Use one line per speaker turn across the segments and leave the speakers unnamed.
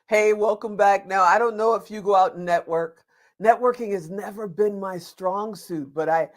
Hey, welcome back. Now, I don't know if you go out and network. Networking has never been my strong suit, but I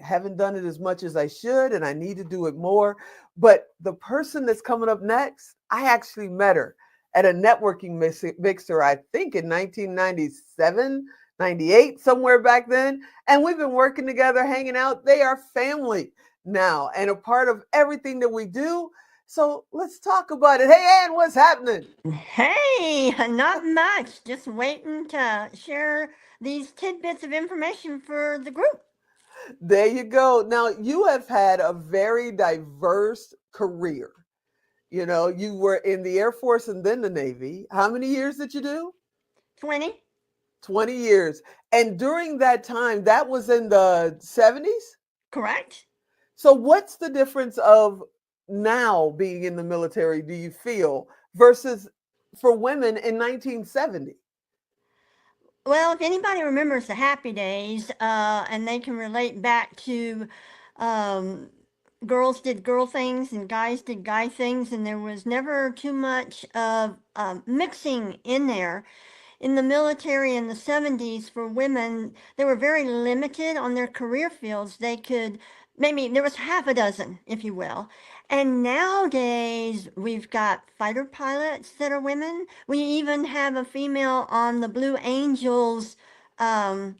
haven't done it as much as I should, and I need to do it more. But the person that's coming up next, I actually met her at a networking mixer, I think in 1997, 98, somewhere back then. And we've been working together, hanging out. They are family now and a part of everything that we do. So let's talk about it. Hey, Ann, what's happening?
Hey, not much. Just waiting to share these tidbits of information for the group.
There you go. Now, you have had a very diverse career. You were in the Air Force and then the Navy. How many years did you do?
20,
20 years. And during that time, that was in the 70s.
correct?
So, what's the difference of now being in the military, do you feel, versus for women in 1970?
Well, if anybody remembers the happy days, and they can relate back to um, girls did girl things and guys did guy things, and there was never too much of mixing in there. In the military in the 70s for women, they were very limited on their career fields. They could, maybe there was half a dozen, if you will. And nowadays we've got fighter pilots that are women. We even have a female on the Blue Angels um,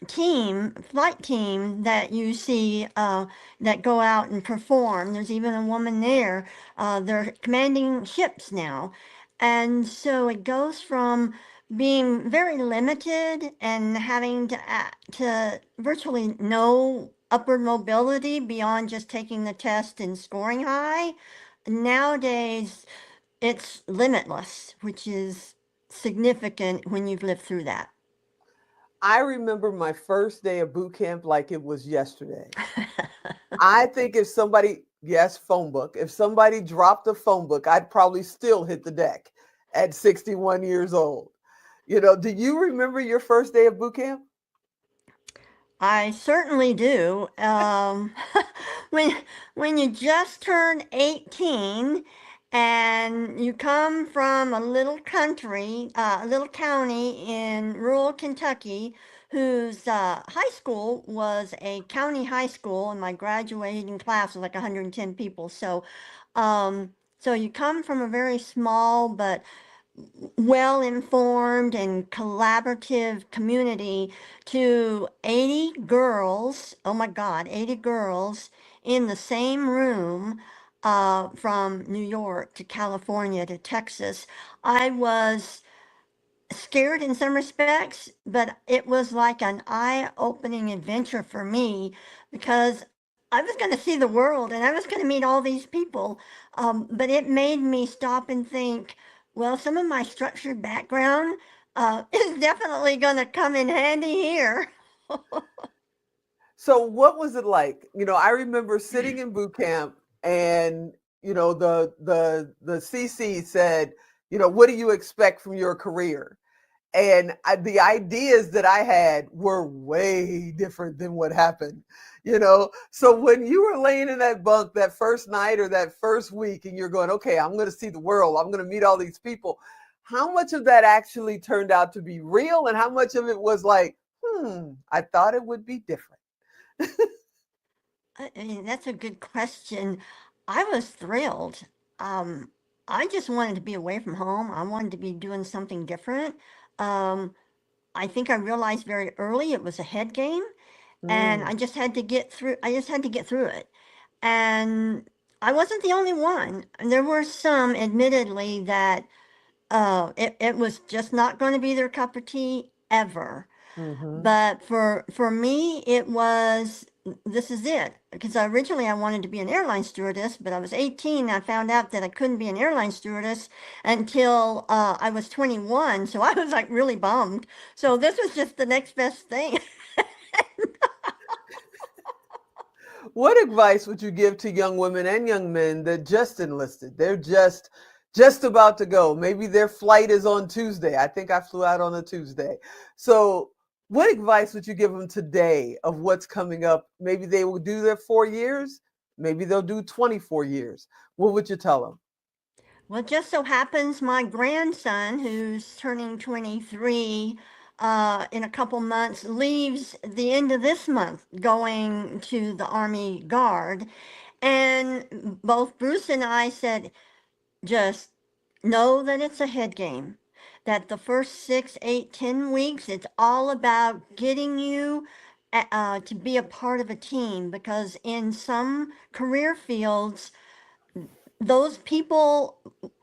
flight team that you see that go out and perform. There's even a woman there. They're commanding ships now. And so it goes from being very limited and having to virtually no upward mobility beyond just taking the test and scoring high. Nowadays, it's limitless, which is significant when you've lived through that.
I remember my first day of boot camp like it was yesterday. I think if somebody, yes, phone book, if somebody dropped a phone book, I'd probably still hit the deck at 61 years old. Do you remember your first day of boot camp?
I certainly do. When when you just turn 18 and you come from a little country, a little county in rural Kentucky, whose high school was a county high school, and my graduating class was like 110 people. So you come from a very small but well informed and collaborative community to 80 girls, oh my God, 80 girls in the same room from New York to California to Texas. I was scared in some respects, but it was like an eye opening adventure for me because I was going to see the world and I was going to meet all these people. But it made me stop and think, well, some of my structured background is definitely going to come in handy here.
So what was it like? I remember sitting in boot camp and the CC said, what do you expect from your career? And the ideas that I had were way different than what happened. So when you were laying in that bunk that first night or that first week and you're going, okay, I'm going to see the world, I'm going to meet all these people, how much of that actually turned out to be real and how much of it was like, I thought it would be different?
I mean, that's a good question. I was thrilled. Um, I just wanted to be away from home. I wanted to be doing something different. Um, I think I realized very early it was a head game, and
Mm.
I just had to get through it. And I wasn't the only one. There were some, admittedly, that it was just not going to be their cup of tea ever.
Hmm.
But for me, it was, this is it. Because originally I wanted to be an airline stewardess, but I was 18 and I found out that I couldn't be an airline stewardess until I was 21. So I was like really bummed. So this was just the next best thing.
What advice would you give to young women and young men that just enlisted? They're just about to go. Maybe their flight is on Tuesday. I think I flew out on a Tuesday. So, what advice would you give them today of what's coming up? Maybe they will do their 4 years. Maybe they'll do 24 years. What would you tell them?
Well, it just so happens my grandson, who's turning 23 in a couple months, leaves the end of this month going to the Army Guard. And both Bruce and I said, just know that it's a head game. That the first 6, 8, 10 weeks, it's all about getting you to be a part of a team, because in some career fields, those people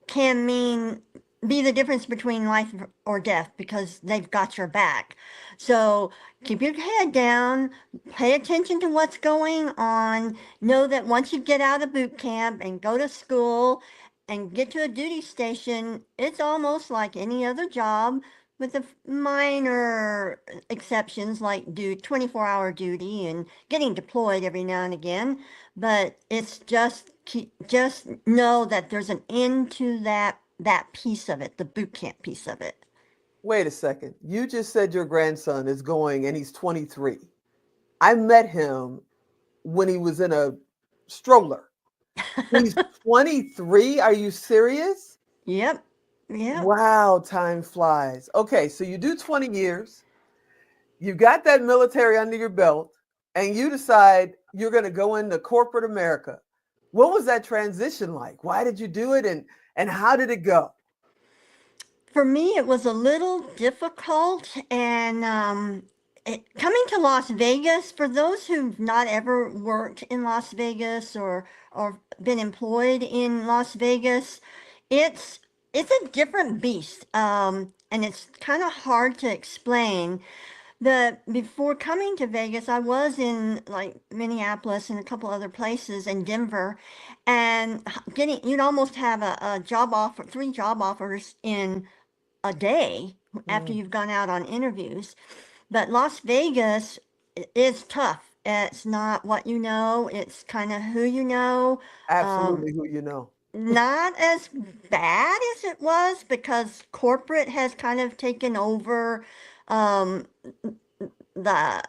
can be the difference between life or death, because they've got your back. So keep your head down, pay attention to what's going on. Know that once you get out of boot camp and go to school and get to a duty station, it's almost like any other job, with the minor exceptions like 24-hour duty and getting deployed every now and again. But it's just know that there's an end to that piece of it, the boot camp piece of it.
Wait a second. You just said your grandson is going and he's 23. I met him when he was in a stroller. He's 23. Are you serious?
Yep, yep.
Wow, time flies. Okay, so you do 20 years, you got that military under your belt, and you decide you're going to go into corporate America. What was that transition like? Why did you do it, and how did it go?
For me, it was a little difficult, and coming to Las Vegas, for those who've not ever worked in Las Vegas or been employed in Las Vegas, it's it's a different beast, and it's kind of hard to explain. The Before coming to Vegas, I was in like Minneapolis and a couple other places, in Denver, and getting you'd almost have a job offer, 3 job offers in a day after
Mm,
you've gone out on interviews. But Las Vegas is tough. It's not what you know, it's kind of who you know. Um,
absolutely who you know.
Not as bad as it was, because corporate has kind of taken over um, the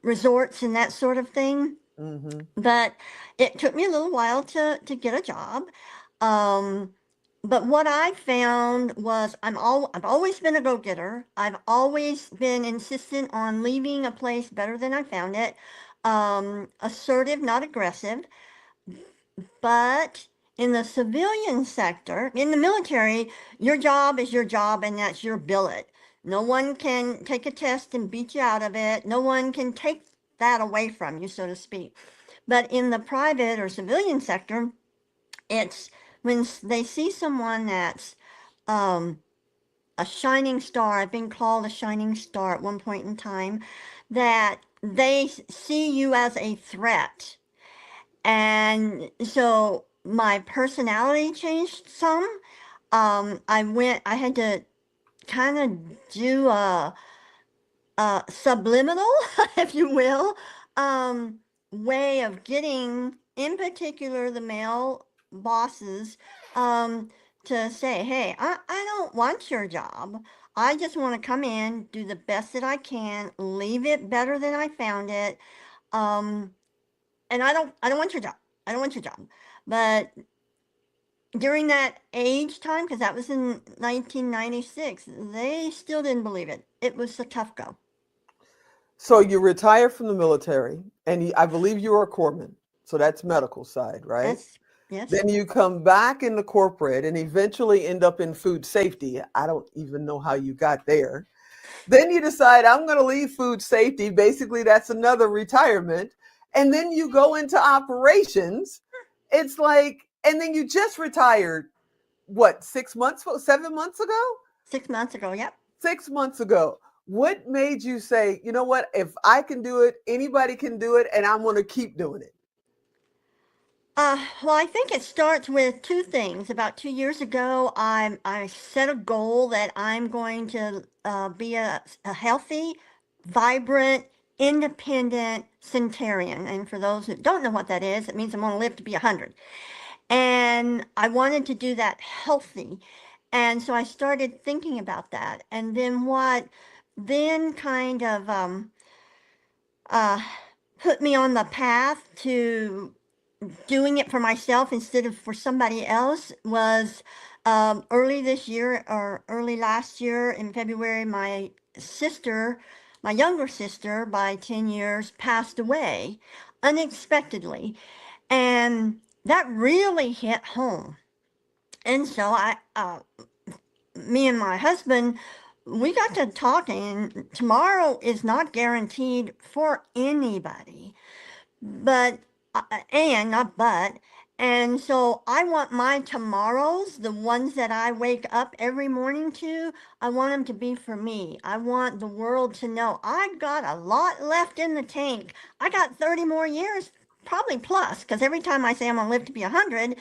resorts and that sort of thing.
Hmm.
But it took me a little while to get a job. Um, but what I found was I've always been a go-getter. I've always been insistent on leaving a place better than I found it. Assertive, not aggressive. But in the civilian sector, in the military, your job is your job, and that's your billet. No one can take a test and beat you out of it. No one can take that away from you, so to speak. But in the private or civilian sector, it's when they see someone that's um, a shining star, I've been called a shining star at one point in time, that they see you as a threat. And so my personality changed some. I had to kind of do a subliminal, if you will, um, way of getting, in particular, the male bosses um, to say, hey, I don't want your job. I just want to come in, do the best that I can, leave it better than I found it. Um, and I don't want your job. I don't want your job. But during that age time, because that was in 1996, they still didn't believe it. It was a tough go.
So you retire from the military, and I believe you were a corpsman. So that's medical side, right?
That's Yes.
Then you come back into corporate and eventually end up in food safety. I don't even know how you got there. Then you decide, I'm going to leave food safety. Basically, that's another retirement. And then you go into operations. It's like, and then you just retired, what, 6 months, 7 months ago?
6 months ago, yep.
6 months ago. What made you say, you know what, if I can do it, anybody can do it, and I'm going to keep doing it?
Well, I think it starts with two things. About 2 years ago, I set a goal that I'm going to be a healthy, vibrant, independent centurion. And for those who don't know what that is, it means I'm going to live to be 100. And I wanted to do that healthy. And so I started thinking about that. And then what then kind of uh, put me on the path to doing it for myself instead of for somebody else was early this year or early last year in February. My sister, my younger sister, by 10 years, passed away unexpectedly. And that really hit home. And so me and my husband, we got to talking. Tomorrow is not guaranteed for anybody, but and not but. And so I want my tomorrows, the ones that I wake up every morning to, I want them to be for me. I want the world to know I've got a lot left in the tank. I got 30 more years, probably plus, because every time I say I'm going to live to be 100,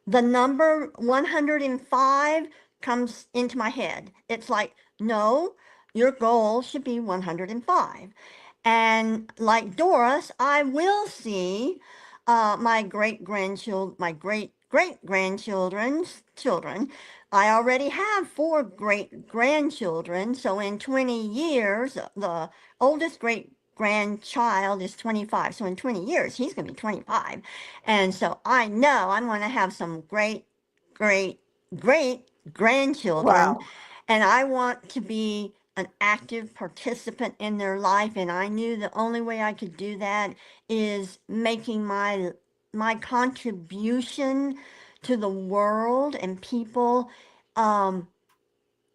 the number 105 comes into my head. It's like, no, your goal should be 105. And like Doris, I will see my great grandchildren's children. I already have four great grandchildren. So in 20 years, the oldest great grandchild is 25. So in 20 years, he's going to be 25. And so I know I'm going to have some great, great grandchildren.
Wow.
And I want to be an active participant in their life. And I knew the only way I could do that is making my contribution to the world and people um,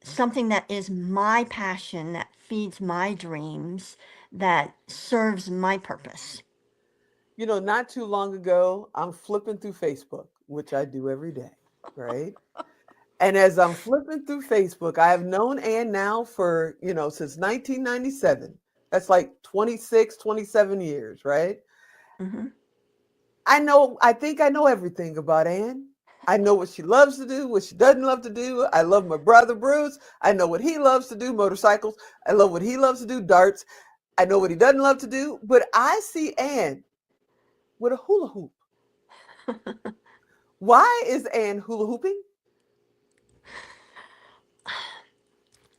something that is my passion, that feeds my dreams, that serves my purpose.
Not too long ago, I'm flipping through Facebook, which I do every day, right? And as I'm flipping through Facebook, I have known Ann now for, since 1997. That's like 26, 27 years, right?
Hmm.
I think I know everything about Ann. I know what she loves to do, what she doesn't love to do. I love my brother Bruce. I know what he loves to do, motorcycles. I love what he loves to do, darts. I know what he doesn't love to do, but I see Ann with a hula hoop. Why is Ann hula hooping?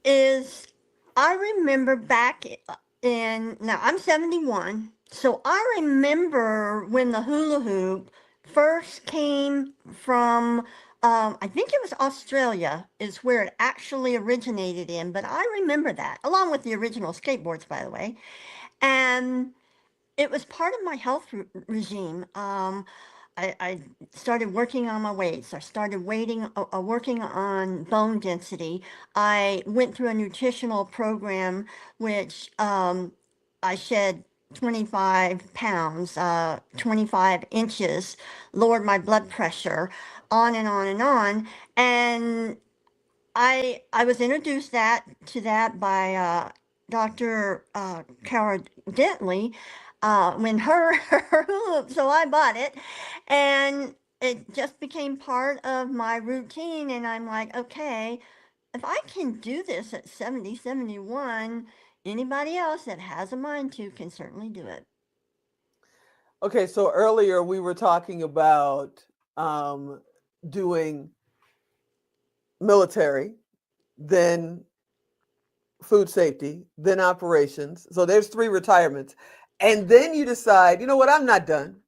Is I remember back in, now I'm 71, so I remember when the hula hoop first came from, I think it was Australia, is where it actually originated in, but I remember that, along with the original skateboards, by the way. And it was part of my health regime. I started working on my weights. I started working on bone density. I went through a nutritional program, which I shed 25 pounds, 25 inches, lowered my blood pressure, on and on and on. And I was introduced to that by Dr. Cara Dentley when her so I bought it, and it just became part of my routine. And I'm like, okay, if I can do this at 70, 71, anybody else that has a mind to can certainly do it.
Okay, so earlier we were talking about um, doing military, then food safety, then operations. So there's three retirements. And then you decide, you know what, I'm not done.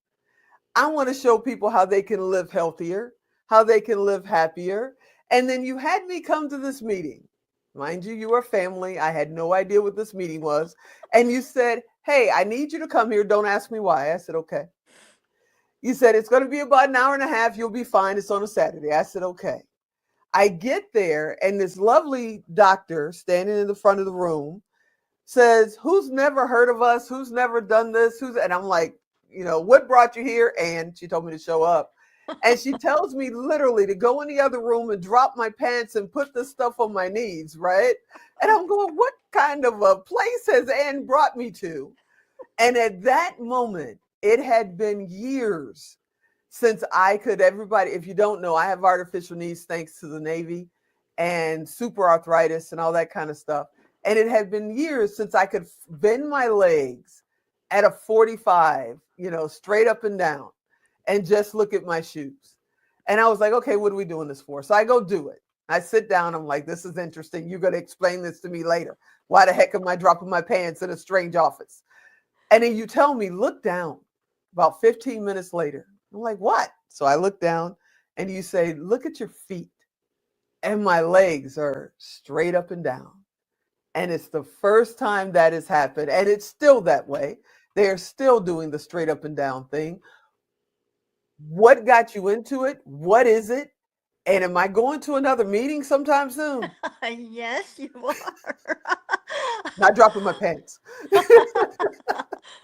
I want to show people how they can live healthier, how they can live happier. And then you had me come to this meeting. Mind you, you are family. I had no idea what this meeting was. And you said, hey, I need you to come here. Don't ask me why. I said, okay. You said, it's going to be about an hour and a half. You'll be fine. It's on a Saturday. I said, okay. I get there, and this lovely doctor standing in the front of the room says, who's never heard of us? Who's never done this? And I'm like, what brought you here? And she told me to show up. And she tells me literally to go in the other room and drop my pants and put this stuff on my knees, right? And I'm going, what kind of a place has Ann brought me to? And at that moment, it had been years since everybody, if you don't know, I have artificial knees thanks to the Navy and super arthritis and all that kind of stuff. And it had been years since I could bend my legs at a 45, straight up and down and just look at my shoes. And I was like, okay, what are we doing this for? So I go do it. I sit down. I'm like, this is interesting. You're going to explain this to me later. Why the heck am I dropping my pants in a strange office? And then you tell me, look down. About 15 minutes later, I'm like, what? So I look down and you say, look at your feet. And my legs are straight up and down. And it's the first time that has happened. And it's still that way. They are still doing the straight up and down thing. What got you into it? What is it? And am I going to another meeting sometime soon?
Yes, you are.
Not dropping my pants.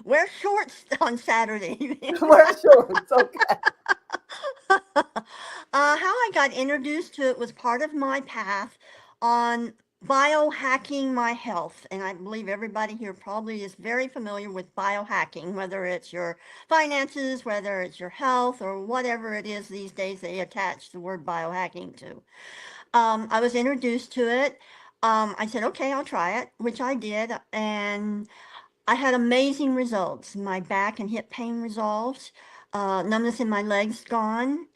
Wear shorts on Saturday.
Wear shorts. Okay.
How I got introduced to it was part of my path on biohacking my health. And I believe everybody here probably is very familiar with biohacking, whether it's your finances, whether it's your health, or whatever it is these days they attach the word biohacking to. I was introduced to it. I said, okay, I'll try it, which I did. And I had amazing results. My back and hip pain resolved, numbness in my legs gone,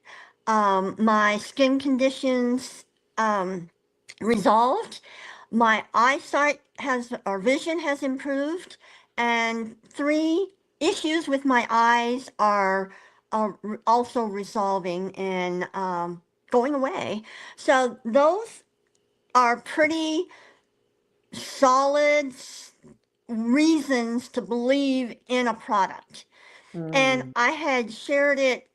my skin conditions um, resolved, my eyesight has, or vision has improved, and three issues with my eyes are also resolving and going away. So those are pretty solid reasons to believe in a product. And
Hmm.
I had shared it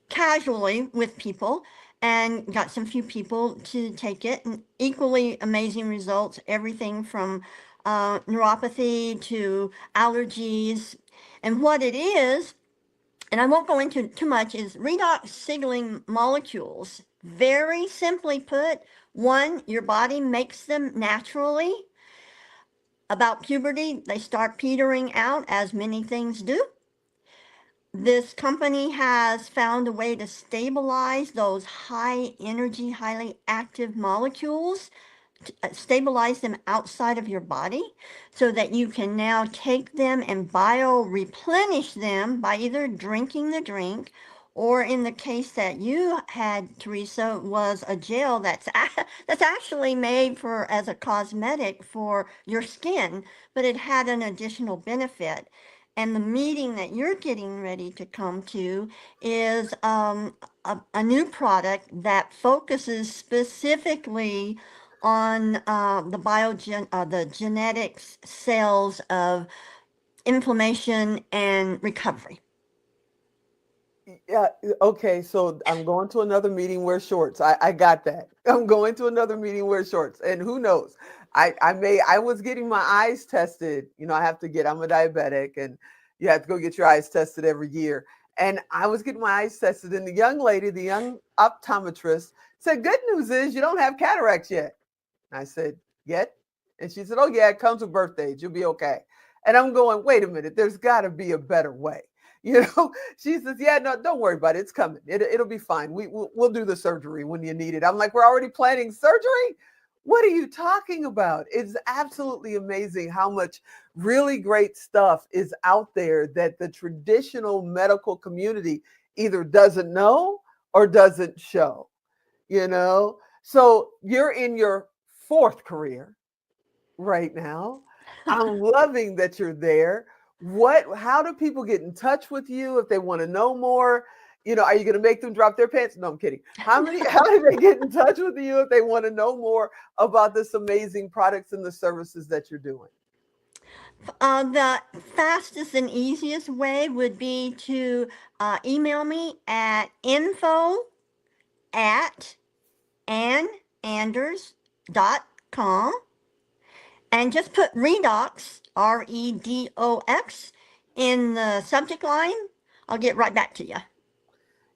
casually with people and got some few people to take it, and equally amazing results, everything from neuropathy to allergies. And what it is, and I won't go into too much, is redox signaling molecules. Very simply put, one, your body makes them naturally. About puberty, they start petering out, as many things do. This company has found a way to stabilize those high energy, highly active molecules, stabilize them outside of your body so that you can now take them and bio replenish them by either drinking the drink, or in the case that you had, Teresa, was a gel that's actually made for as a cosmetic for your skin, but it had an additional benefit. And the meeting that you're getting ready to come to is a new product that focuses specifically on the genetics cells of inflammation and recovery.
Yeah. Okay. So I'm going to another meeting, wear shorts. I got that. I'm going to another meeting, wear shorts. And who knows? I was getting my eyes tested. I have to I'm a diabetic and you have to go get your eyes tested every year. And I was getting my eyes tested. And the young lady, the young optometrist said, good news is you don't have cataracts yet. And I said, yet? And she said, oh, yeah, it comes with birthdays. You'll be okay. And I'm going, wait a minute, there's got to be a better way. You know, she says, yeah, no, don't worry about it. It's coming. It'll be fine. We'll do the surgery when you need it. I'm like, we're already planning surgery? What are you talking about? It's absolutely amazing how much really great stuff is out there that the traditional medical community either doesn't know or doesn't show, you know? So you're in your fourth career right now. I'm loving that you're there. How do people get in touch with you if they want to know more? Are you going to make them drop their pants? No, I'm kidding. How do they get in touch with you if they want to know more about this amazing products and the services that you're doing?
The fastest and easiest way would be to email me at info at annanders.com and just put Redox, Redox, in the subject line. I'll get right back to you.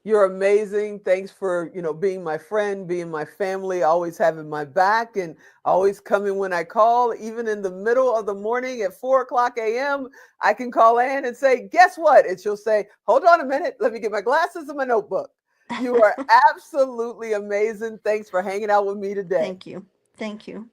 You're amazing. Thanks for, being my friend, being my family, always having my back and always coming when I call. Even in the middle of the morning at 4 o'clock a.m., I can call Ann and say, guess what? And she'll say, hold on a minute. Let me get my glasses and my notebook. You are absolutely amazing. Thanks for hanging out with me today.
Thank you. Thank you.